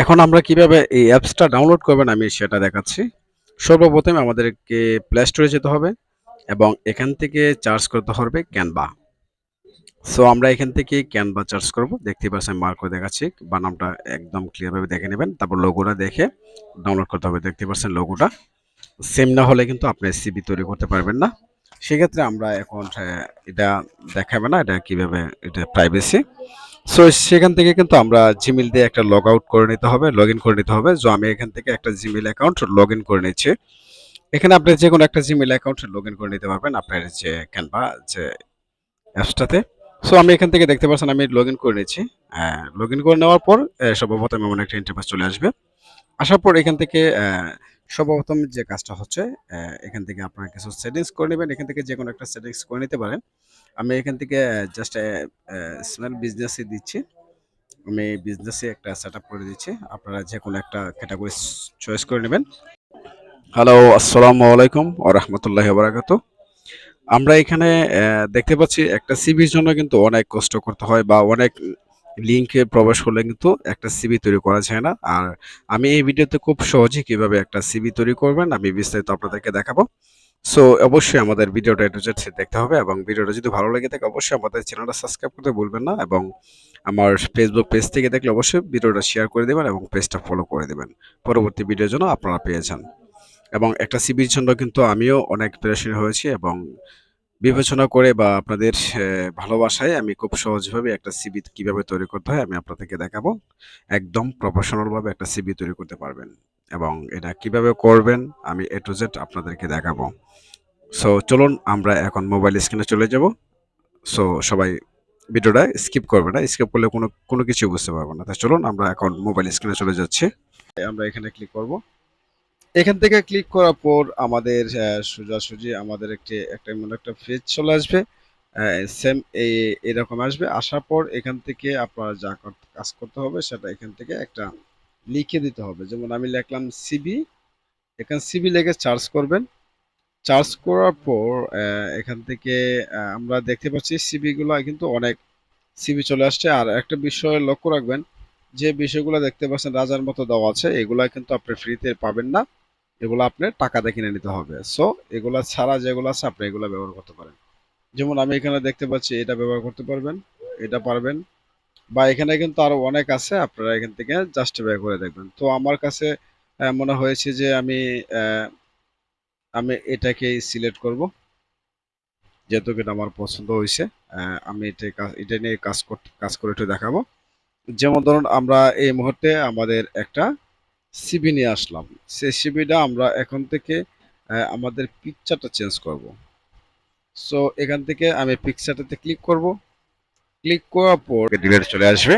এখন আমরা কিভাবে এই অ্যাপসটা ডাউনলোড করবেন আমি সেটা দেখাচ্ছি। সর্বপ্রথমে আমাদেরকে প্লে স্টোরে যেতে হবে এবং এখান থেকে সার্চ করতে হবে ক্যানভা। সো আমরা এখান থেকে ক্যানভা সার্চ করব। দেখতেই পাচ্ছেন মার্ক করে দেখাচ্ছি। বানানটা একদম ক্লিয়ার ভাবে দেখে নেবেন। তারপর লোগোটা দেখে ডাউনলোড করতে হবে। দেখতে পাচ্ছেন লোগোটা। সেম না হলে কিন্তু আপনি সিভি তৈরি করতে পারবেন না। সেক্ষেত্রে আমরা এখন এটা দেখাবে না। এটা কিভাবে এটা প্রাইভেসি। সো সেখান থেকে কিন্তু আমরা জিমেইল দিয়ে একটা লগ আউট করে নিতে হবে, লগইন করে নিতে হবে। সো আমি এখান থেকে একটা জিমেইল অ্যাকাউন্ট লগইন করে নিচ্ছি। এখানে আপনি যেকোনো একটা জিমেইল অ্যাকাউন্ট লগইন করে নিতে পারবেন আপনার যে ক্যানভা যে অ্যাপসটাতে। সো আমি এখান থেকে দেখতে পাচ্ছেন আমি লগইন করে নিচ্ছি। লগইন করে নেওয়ার পর সর্বপ্রথম এমন একটা ইন্টারফেস চলে আসবে। আসার পর এখান থেকে সর্বপ্রথম যে কাজটা হচ্ছে এখান থেকে আপনারা কিছু সেটিংস করে নেবেন। এখান থেকে যেকোনো একটা সেটিংস করে নিতে পারেন। আমি এখান থেকে জাস্ট স্মল বিজনেসই দিচ্ছি। আমি বিজনেসে একটা সেটআপ করে দিচ্ছি। আপনারা যেকোনো একটা ক্যাটাগরি চয়েস করে নেবেন। হ্যালো, আসসালামু আলাইকুম ওয়া রাহমাতুল্লাহি ওয়া বারাকাতুহু। আমরা এখানে দেখতে পাচ্ছি একটা সিভির জন্য কিন্তু অনেক কষ্ট করতে হয় বা অনেক লিঙ্কে প্রবেশ করলে কিন্তু একটা সিভি তৈরি করা যায় না। আর আমি এই ভিডিওতে খুব সহজেই কিভাবে একটা সিভি তৈরি করবেন আমি বিস্তারিত আপনাদেরকে দেখাবো। সো অবশ্যই আমাদের ভিডিওটা A to Z দেখতে হবে এবং ভিডিওটা যদি ভালো লেগে থাকে অবশ্যই আমাদের চ্যানেলটা সাবস্ক্রাইব করতে ভুলবেন না এবং আমার ফেসবুক পেজ থেকে দেখলে অবশ্যই ভিডিওটা শেয়ার করে দেবেন এবং পেজটা ফলো করে দেবেন। পরবর্তী ভিডিওর জন্য আপনারা পেয়ে যান। এবং একটা সিভির জন্য কিন্তু আমিও অনেক প্রিপারেশন হয়েছি এবং বিবেচনা করে বা আপনাদের ভালোবাসায় আমি খুব সহজভাবে একটা সিভি কিভাবে তৈরি করতে হয় আমি আপনাদেরকে দেখাবো। একদম প্রফেশনাল ভাবে একটা সিভি তৈরি করতে পারবেন এবং এটা কিভাবে করবেন আমি A to Z আপনাদেরকে দেখাবো। সো চলুন আমরা এখন মোবাইল স্ক্রিনে চলে যাব। সো সবাই ভিডিওটা স্কিপ করবে না। স্কিপ করলে কোনো কিছু বুঝতে পারবো না। তাই চলুন আমরা এখন মোবাইল স্ক্রিনে চলে যাচ্ছি। আমরা এখানে ক্লিক করব। এখান থেকে ক্লিক করার পর আমাদের সোজাসুজি আমাদের একটা এমন একটা পেজ চলে আসবে। সেম এরকম আসবে। আসার পর এখান থেকে আপনার যা কাজ করতে হবে সেটা এখান থেকে একটা লিখে দিতে হবে। যেমন আমি লিখলাম সিবি। এখানে সিবি লিখে সার্চ করবেন। সার্চ করার পর এখান থেকে আমরা দেখতে পাচ্ছি সিবি গুলা কিন্তু অনেক সিবি চলে আসছে। আর একটা বিষয় লক্ষ্য রাখবেন যে বিষয়গুলো দেখতে পাচ্ছেন রাজার মতো দেওয়া আছে এগুলা কিন্তু আপনি ফ্রিতে পাবেন না। এগুলো আপনার টাকা দিয়ে কিনে নিতে হবে। সো এগুলা ছাড়া যেগুলো আছে আপনি এগুলো ব্যবহার করতে পারেন। যেমন আমি এখানে দেখতে পাচ্ছি এটা ব্যবহার করতে পারবেন, এটা পারবেন বা এখানে কিন্তু আরো অনেক আছে আপনারা এখান থেকে জাস্ট ব্যবহার করে দেখবেন। তো আমার কাছে মনে হয়েছে যে আমি এটাকেই সিলেক্ট করব যেহেতু এটা আমার পছন্দ হয়েছে। আমি এটা নিয়ে কাজ করে একটু দেখাবো। যেমন ধরুন আমরা এই মুহূর্তে আমাদের একটা সিবি নিয়ে আসলাম। সেই সিবিটা আমরা এখন থেকে আমাদের পিকচারটা চেঞ্জ করব। সো এখান থেকে আমি পিকচারটাতে ক্লিক করব। ক্লিক করার পর ডিলেট চলে আসবে।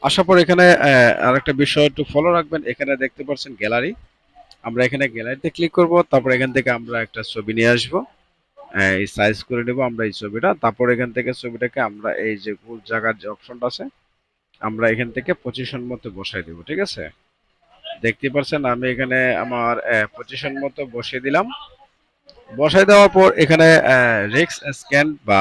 আসার পর এখানে আরেকটা বিষয় একটু ফলো রাখবেন। এখানে দেখতে পাচ্ছেন গ্যালারি। আমরা এখানে গ্যালারিতে ক্লিক করব। তারপর এখান থেকে আমরা একটা ছবি নিয়ে আসব। এই সাইজ করে নেব আমরা এই ছবিটা। তারপর এখান থেকে ছবিটাকে আমরা এই যে ফুল জায়গার যে অপশনটা আছে আমরা এখান থেকে পজিশন মতো বসাই দেব। ঠিক আছে? দেখতে পাচ্ছেন আমি এখানে আমার পজিশন মতো বসিয়ে দিলাম। বসাই দেওয়ার পর এখানে রিক্স স্ক্যান বা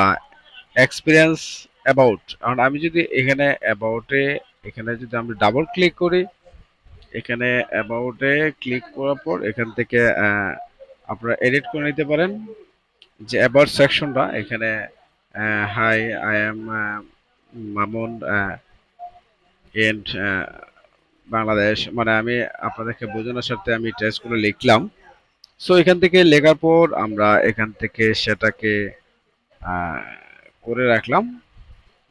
এক্সপিরিয়েন্স অ্যাবাউট। কারণ আমি যদি এখানে অ্যাবাউটে এখানে যদি আমি ডাবল ক্লিক করি এখানে অ্যাবাউটে ক্লিক করার পর এখান থেকে আপনারা এডিট করে নিতে পারেন যে অ্যাবাউট সেকশনটা এখানে hi I am Mamun and Bangladesh মানে আমি আপনাদেরকে বোঝানোর সাথে আমি টেস্ট করে লিখলাম। সো এখান থেকে লেখার পর আমরা এখান থেকে সেটাকে আহ, করে রাখলাম।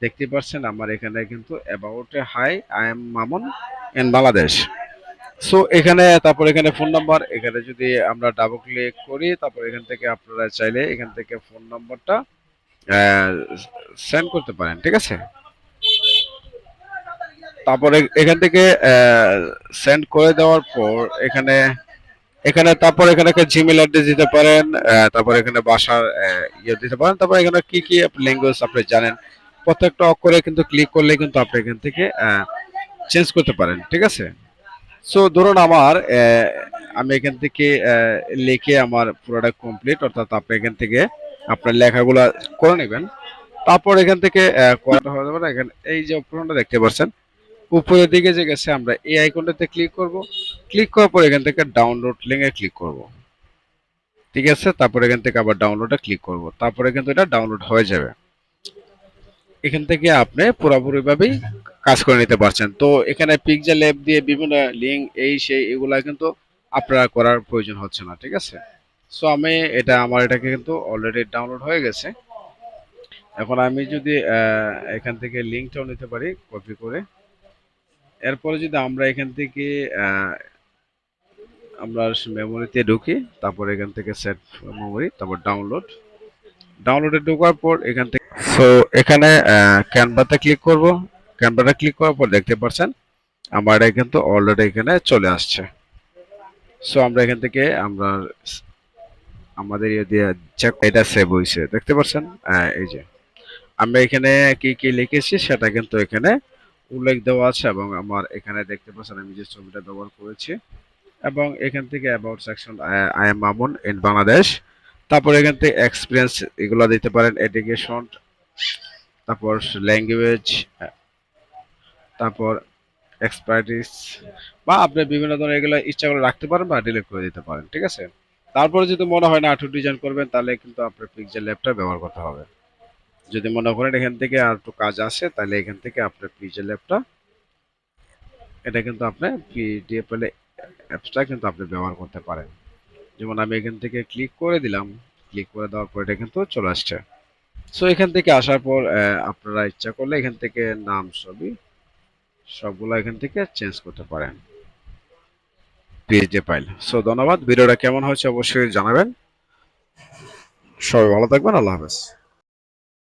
দেখতে পাচ্ছেন আমার এখানে কিন্তু about a high I am Mamun in Bangladesh. So এখানে তারপর এখানে ফোন নাম্বার এখানে যদি আমরা ডাবল ক্লিক করি তারপর এখান থেকে আপনারা চাইলে এখান থেকে ফোন নাম্বারটা সেন্ড করতে পারেন। ঠিক আছে? তারপরে এখান থেকে সেন্ড করে দেওয়ার পর এখানে এখানে তারপর এখানে একটা জিমেল অ্যাড্রেস দিতে পারেন। তারপর এখানে বাসার ইয়ে দিতে পারেন। তারপর এখানে কি কি ল্যাঙ্গুয়েজ আপনি জানেন প্রত্যেকটা অক্ষরে কিন্তু ক্লিক করলে কিন্তু আপনি এখান থেকে চেঞ্জ করতে পারেন। ঠিক আছে? সো ধরুন আমি এখান থেকে লিখে আমার প্রোডাক্ট কমপ্লিট অর্থাৎ আপনি এখান থেকে আপনার লেখাগুলা করে নেবেন। তারপর এখান থেকে করাটা হয়ে যাবে না। এখানে এই যে অপশনটা দেখতে পাচ্ছেন উপরের দিকে যে গেছে আমরা এই আইকনটাতে ক্লিক করব। ক্লিক করার পর এখান থেকে ডাউনলোড লিংকে ক্লিক করব। ঠিক আছে, তারপর এখান থেকে আবার ডাউনলোডে ক্লিক করব, তারপরে কিন্তু এটা ডাউনলোড হয়ে যাবে। এখান থেকে আপনি পুরোপুরিভাবেই কাজ করে নিতে পারছেন। তো এখানে পিকজেল অ্যাপ দিয়ে বিভিন্ন লিঙ্ক এই সেই এগুলা কিন্তু আপনারা করার প্রয়োজন হচ্ছে না। ঠিক আছে, সো আমি আমার এটাকে কিন্তু অলরেডি ডাউনলোড হয়ে গেছে। এখন আমি যদি এখান থেকে লিঙ্কটাও নিতে পারি কপি করে, এরপরে যদি আমরা এখান থেকে আমরা মেমোরিতে ঢুকি, তারপর এখান থেকে সেট মেমোরি, তারপর ডাউনলোডে ঢোকার পর এখান থেকে সো এখানে ক্যানভাতে ক্লিক করব। ক্যানভাতে ক্লিক করার পর দেখতে পাচ্ছেন আমার এটা কিন্তু অলরেডি এখানে চলে আসছে। সো আমরা এখান থেকে আমাদের ইয়ে দিয়ে চেক এটা সেভ হয়েছে দেখতে পাচ্ছেন। এই যে আমরা এখানে কি কি লিখেছি সেটা কিন্তু এখানে উল্লেখ দেওয়া আছে, এবং আমার এখানে দেখতে পাচ্ছেন আমি যে ছবিটা ব্যবহার করেছি। এবং এখান থেকে about section I am Mamun in Bangladesh. তারপর এখান থেকে এক্সপিরিয়েন্স এগুলো দিতে পারেন, এডুকেশন, তারপর ল্যাঙ্গুয়েজ, তারপর এক্সপার্টিস, বা আপনি বিভিন্ন ধরনের এগুলো ইচ্ছা করে রাখতে পারেন বা ডিলিট করে দিতে পারেন। ঠিক আছে, তারপরে যদি মনে হয় না আর্ট ডিজাইন করবেন তাহলে কিন্তু আপনার পিক্সেল ল্যাবটা ব্যবহার করতে হবে। যদি মনে করেন এখান থেকে আর একটু কাজ আছে তাহলে এখান থেকে আপনার পিক্সেল ল্যাবটা এটা কিন্তু আপনি পিডিএফ ফাইলে অ্যাপসটা কিন্তু আপনি ব্যবহার করতে পারেন। যেমন আমি এখান থেকে ক্লিক করে দিলাম, ক্লিক করে দেওয়ার পর এটা কিন্তু চলে আসছে। সো এখান থেকে আসার পর আপনারা ইচ্ছা করলে এখান থেকে নাম ছবি সবগুলো এখান থেকে চেঞ্জ করতে পারেন পিএইচডি ফাইল। সো ধন্যবাদ, ভিডিওটা কেমন হয়েছে অবশ্যই জানাবেন। সবাই ভালো থাকবেন, আল্লাহ হাফেজ।